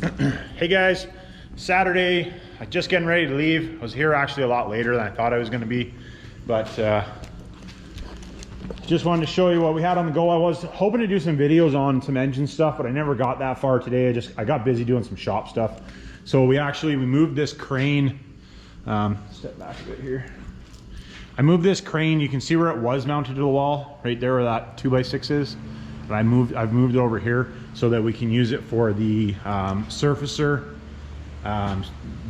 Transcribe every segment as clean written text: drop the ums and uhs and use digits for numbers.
Hey guys, Saturday, I'm just getting ready to leave. I was here actually a lot later than I thought I was going to be, but just wanted to show you what we had on the go. I was hoping to do some videos on some engine stuff, but I never got that far today. I got busy doing some shop stuff. So we moved this crane. Step back a bit here. I moved this crane. You can see where it was mounted to the wall, right there where that 2x6 is. And I've moved it over here so that we can use it for the surfacer,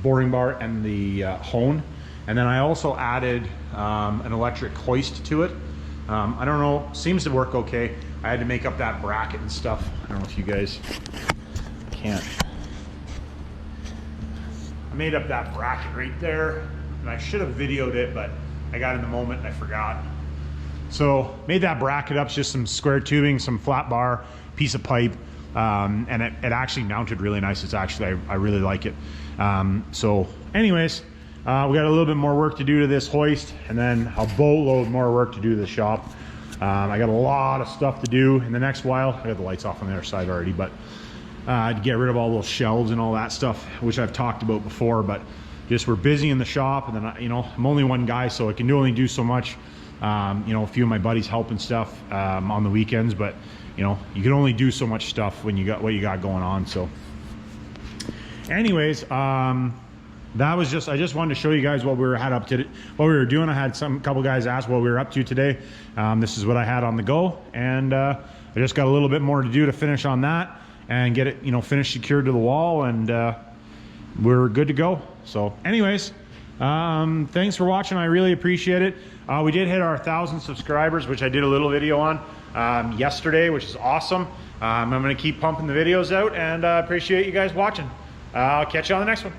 boring bar, and the hone. And then I also added an electric hoist to it. I don't know, seems to work okay. I had to make up that bracket and stuff. I don't know if you guys can't. I made up that bracket right there, and I should have videoed it, but I got in the moment and I forgot. So made that bracket up, just some square tubing, some flat bar, piece of pipe, and it actually mounted really nice. It's actually, I really like it. So anyways, we got a little bit more work to do to this hoist, and then a boatload more work to do to the shop. I got a lot of stuff to do in the next while. I got the lights off on the other side already, but to get rid of all those shelves and all that stuff, which I've talked about before. But just we're busy in the shop, and then, you know, I'm only one guy, so I can only do so much. You know, a few of my buddies helping stuff on the weekends, but you know, you can only do so much stuff when you got what you got going on. So anyways, that was I just wanted to show you guys what we were doing. I had couple guys ask what we were up to today. This is what I had on the go, and I just got a little bit more to do to finish on that and get it, you know, finished, secured to the wall, and we're good to go. So anyways, thanks for watching. I really appreciate it. We did hit our 1,000 subscribers, which I did a little video on yesterday, which is awesome. I'm going to keep pumping the videos out, and I appreciate you guys watching. I'll catch you on the next one.